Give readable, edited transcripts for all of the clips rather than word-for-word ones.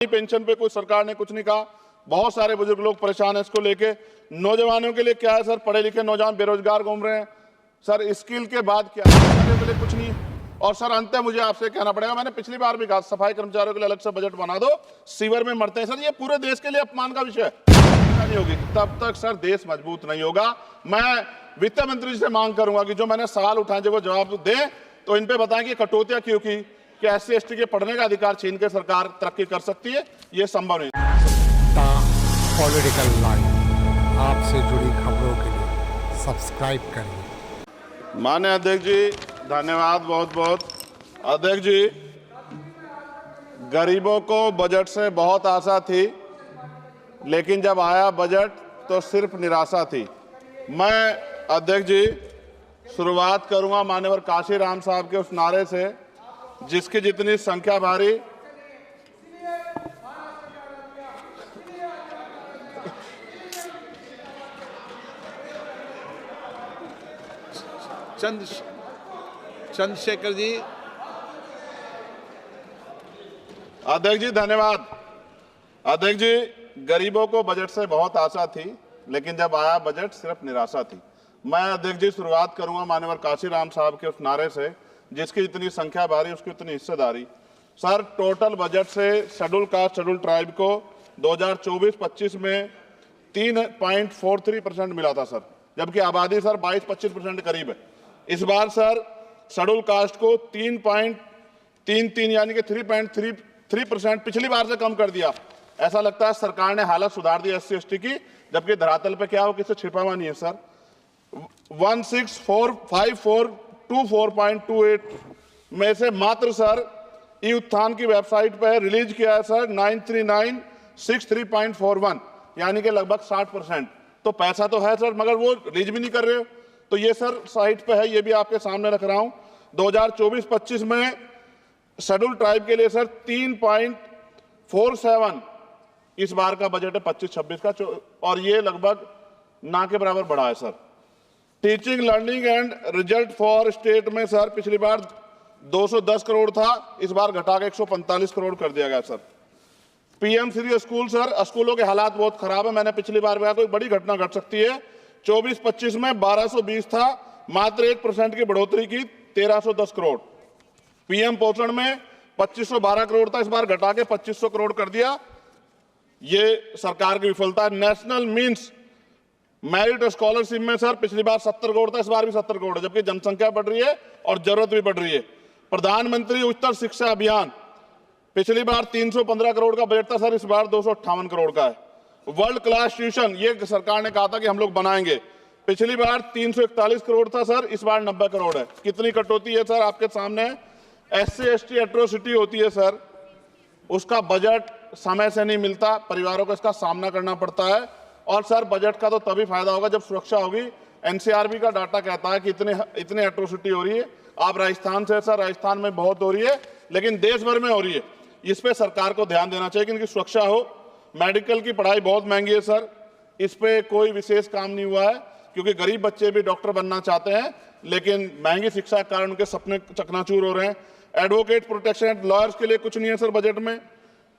Pension पे कोई सरकार ने कुछ नहीं कहा। बहुत सारे बुजुर्ग लोग परेशान हैं इसको लेके। नौजवानों के लिए क्या है सर? पढ़े लिखे नौजवान बेरोजगार घूम रहे हैं सर। स्किल के बाद क्या है? के लिए कुछ नहीं है। और सर अंत मुझे आपसे कहना पड़ेगा, मैंने पिछली बार भी कहा सफाई कर्मचारियों के लिए अलग से बजट बना दो, सीवर में मरते हैं सर। ये पूरे देश के लिए अपमान का विषय नहीं होगी तब तक सर देश मजबूत नहीं होगा। मैं वित्त मंत्री जी से मांग करूंगा कि जो मैंने सवाल उठाए जब वो जवाब दें तो इन पे बताएं कि कटौतियां क्यों की, कि SC/ST के पढ़ने का अधिकार छीन के सरकार तरक्की कर सकती है? ये संभव नहीं। पॉलिटिकल लाइन आपसे जुड़ी खबरों के लिए सब्सक्राइब करिए। माननीय अध्यक्ष जी धन्यवाद बहुत बहुत। अध्यक्ष जी, गरीबों को बजट से बहुत आशा थी, लेकिन जब आया बजट तो सिर्फ निराशा थी। मैं अध्यक्ष जी शुरुआत करूंगा माननीय काशीराम साहब के उस नारे से, जिसकी जितनी संख्या भारी चंद्रशेखर जी। अध्यक्ष जी धन्यवाद। अध्यक्ष जी, गरीबों को बजट से बहुत आशा थी, लेकिन जब आया बजट सिर्फ निराशा थी। मैं अध्यक्ष जी शुरुआत करूंगा माननीय काशीराम साहब के उस नारे से, जिसकी जितनी संख्या भारी उसकी उतनी हिस्सेदारी। सर टोटल बजट से शेड्यूल कास्ट शेड्यूल ट्राइब को 2024-25 में 3.43% मिला था सर, जबकि आबादी सर 22-25% करीब है। इस बार सर शेड्यूल कास्ट को 3.33 यानी कि 3.33% पिछली बार से कम कर दिया। ऐसा लगता है सरकार ने हालत सुधार दी SC/ST की, जबकि धरातल पे क्या हो किसी छिपा हुआ नहीं है सर। 1645424.28 में से मात्र सर ई उत्थान की वेबसाइट पे रिलीज किया है सर 93963.41 यानी कि लगभग 60%। तो पैसा तो है सर, मगर वो रिलीज भी नहीं कर रहे हो। तो ये सर साइट पे है, ये भी आपके सामने रख रहा हूं। 2024-25 में शेड्यूल ट्राइब के लिए सर 3.47 इस बार का बजट है 25-26 का, और ये लगभग ना के बराबर बढ़ा है sir. Teaching learning and result for state में सर पिछली बार 210 करोड़ था, इस बार घटा के 145 करोड़ कर दिया गया sir. PM Shri school sir, स्कूलों के हालात बहुत खराब है। मैंने पिछली बार कहा कोई बड़ी घटना घट सकती है। 24-25 में 1220 था, मात्र 1% की बढ़ोतरी की 1310 करोड़। PM पोषण में 2512 करोड़ था, इस बार घटा के 2500 करोड़ कर दिया। ये सरकार की विफलता है। नेशनल मीन्स मेरिट स्कॉलरशिप में सर पिछली बार 70 करोड़ था, इस बार भी 70 करोड़ है, जबकि जनसंख्या बढ़ रही है और जरूरत भी बढ़ रही है। प्रधानमंत्री उच्चतर शिक्षा अभियान पिछली बार 315 करोड़ का बजट था सर, इस बार 258 करोड़ का है। वर्ल्ड क्लास ट्यूशन ये सरकार ने कहा था कि हम लोग बनाएंगे, पिछली बार 341 करोड़ था सर, इस बार 90 करोड़ है। कितनी कटौती है सर आपके सामने। SC/ST एट्रोसिटी होती है सर, उसका बजट समय से नहीं मिलता, परिवारों को इसका सामना करना पड़ता है। और सर बजट का तो तभी फायदा होगा जब सुरक्षा होगी। NCRB का डाटा कहता है कि इतने एट्रोसिटी हो रही है। आप राजस्थान से सर, राजस्थान में बहुत हो रही है, लेकिन देश भर में हो रही है। इस पे सरकार को ध्यान देना चाहिए कि इनकी सुरक्षा हो। मेडिकल की पढ़ाई बहुत महंगी है सर, इस पे कोई विशेष काम नहीं हुआ है, क्योंकि गरीब बच्चे भी डॉक्टर बनना चाहते हैं, लेकिन महंगी शिक्षा के कारण उनके सपने चकनाचूर हो रहे हैं। एडवोकेट प्रोटेक्शन लॉयर्स के लिए कुछ नहीं है सर बजट में।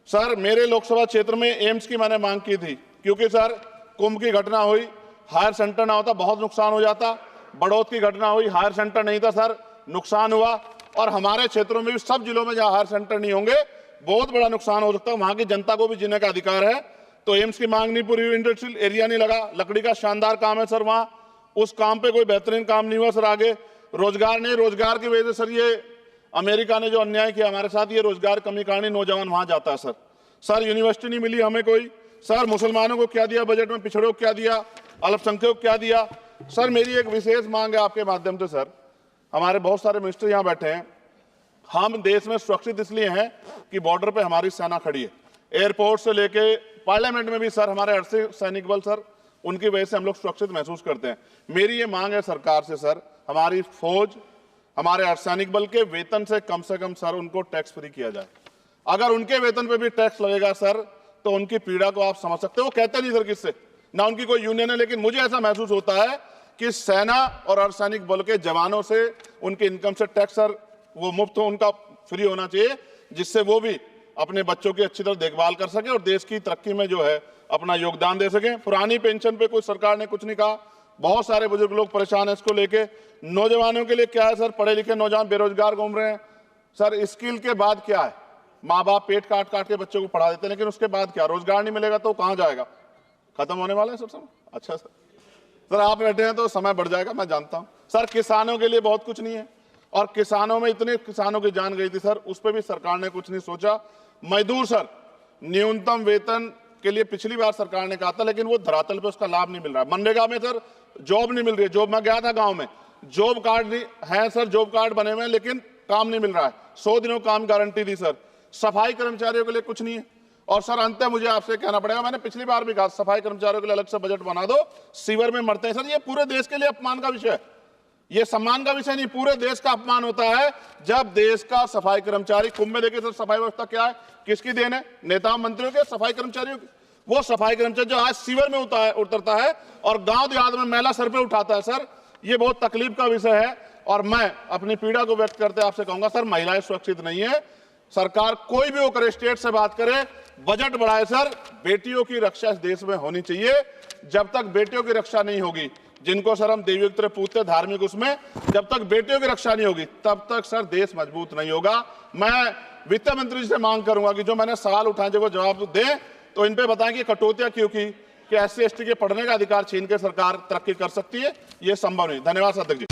सर मेरे लोकसभा क्षेत्र में एम्स की मैंने मांग की थी, क्योंकि सर कुंभ की घटना हुई, हायर सेंटर ना होता बहुत नुकसान हो जाता। बड़ौद की घटना हुई, हायर सेंटर नहीं था सर, नुकसान हुआ। और हमारे क्षेत्रों में भी सब जिलों में जहां हायर सेंटर नहीं होंगे बहुत बड़ा नुकसान हो सकता है। वहां की जनता को भी जीने का अधिकार है। तो एम्स की मांग नहीं पूरी हुई, इंडस्ट्रियल एरिया नहीं लगा। लकड़ी का शानदार काम है सर वहां, उस काम पे कोई बेहतरीन काम नहीं हुआ सर। आगे रोजगार नहीं, रोजगार की वजह से सर ये अमेरिका ने जो अन्याय किया हमारे साथ, ये रोजगार कमी कारण नौजवान वहां जाता है सर। सर यूनिवर्सिटी नहीं मिली हमें कोई। सर मुसलमानों को क्या दिया बजट में, पिछड़ों को क्या दिया, अल्पसंख्यकों को क्या दिया। सर मेरी एक विशेष मांग है आपके माध्यम से सर, हमारे बहुत सारे मिनिस्टर यहाँ बैठे हैं। हम देश में सुरक्षित इसलिए हैं कि बॉर्डर पे हमारी सेना खड़ी है, एयरपोर्ट से लेके पार्लियामेंट में भी सर हमारे अर्धसैनिक सैनिक बल सर, उनकी वजह से हम लोग सुरक्षित महसूस करते हैं। मेरी ये मांग है सरकार से सर, हमारी फौज, हमारे अर्धसैनिक बल के वेतन से कम सर उनको टैक्स फ्री किया जाए। अगर उनके वेतन पे भी टैक्स लगेगा सर, तो उनकी पीड़ा को आप समझ सकते हो। वो कहते नहीं सर किससे, ना उनकी कोई यूनियन है, लेकिन मुझे ऐसा महसूस होता है कि सेना और अर्धसैनिक बल के जवानों से उनके इनकम से टैक्स सर वो मुफ्त हो, उनका फ्री होना चाहिए, जिससे वो भी अपने बच्चों की अच्छी तरह देखभाल कर सके और देश की तरक्की में जो है अपना योगदान दे सके। पुरानी पेंशन पे कोई सरकार ने कुछ नहीं कहा, बहुत सारे बुजुर्ग लोग परेशान हैं इसको लेके। नौजवानों के लिए क्या है सर, पढ़े लिखे नौजवान बेरोजगार घूम रहे हैं सर, स्किल के बाद क्या है, माँ बाप पेट काट काट के बच्चों को पढ़ा देते हैं, लेकिन उसके बाद क्या, रोजगार नहीं मिलेगा तो कहाँ जाएगा, खत्म होने वाला है सर समय। अच्छा सर आप बैठे हैं तो समय बढ़ जाएगा, मैं जानता हूं सर। किसानों के लिए बहुत कुछ नहीं है, और किसानों में इतने किसानों की जान गई थी सर, उस पर भी सरकार ने कुछ नहीं सोचा। मजदूर सर, न्यूनतम वेतन के लिए पिछली बार सरकार ने कहा था, लेकिन वो धरातल पे उसका लाभ नहीं मिल रहा है। मनरेगा में सर जॉब नहीं मिल रही है, जॉब, मैं गया था गांव में, जॉब कार्ड नहीं है सर, जॉब कार्ड बने हुए हैं लेकिन काम नहीं मिल रहा है। 100 दिनों काम गारंटी दी सर। सफाई कर्मचारियों के लिए कुछ नहीं है। और सर अंत मुझे आपसे कहना पड़ेगा, मैंने पिछली बार भी कहा, सफाई कर्मचारियों के लिए अलग से बजट बना दो, सीवर में मरते हैं सर। ये पूरे देश के लिए अपमान का विषय है, ये सम्मान का विषय नहीं, पूरे देश का अपमान होता है जब देश का सफाई कर्मचारी, कुंभ में देखिए सर सफाई व्यवस्था क्या है, किसकी देन है, नेता मंत्रियों के, सफाई कर्मचारियों की। वो सफाई कर्मचारी जो आज सीवर में उतरता है और गांव देहात में मैला सर पे उठाता है सर, ये बहुत तकलीफ का विषय है। और मैं अपनी पीड़ा को व्यक्त करते आपसे कहूंगा सर, महिलाएं सुरक्षित नहीं है। सरकार कोई भी वो करे, स्टेट से बात करे, बजट बढ़ाए सर। बेटियों की रक्षा इस देश में होनी चाहिए। जब तक बेटियों की रक्षा नहीं होगी, जिनको सर हम देवी उत्तर पूछते धार्मिक, उसमें जब तक बेटियों की रक्षा नहीं होगी तब तक सर देश मजबूत नहीं होगा। मैं वित्त मंत्री जी से मांग करूंगा कि जो मैंने सवाल उठाए जब वो जवाब दें तो इन पे बताएं कि कटौतियां क्यों की, कि SC ST के पढ़ने का अधिकार छीन के सरकार तरक्की कर सकती है, ये संभव नहीं। धन्यवाद अध्यक्ष जी।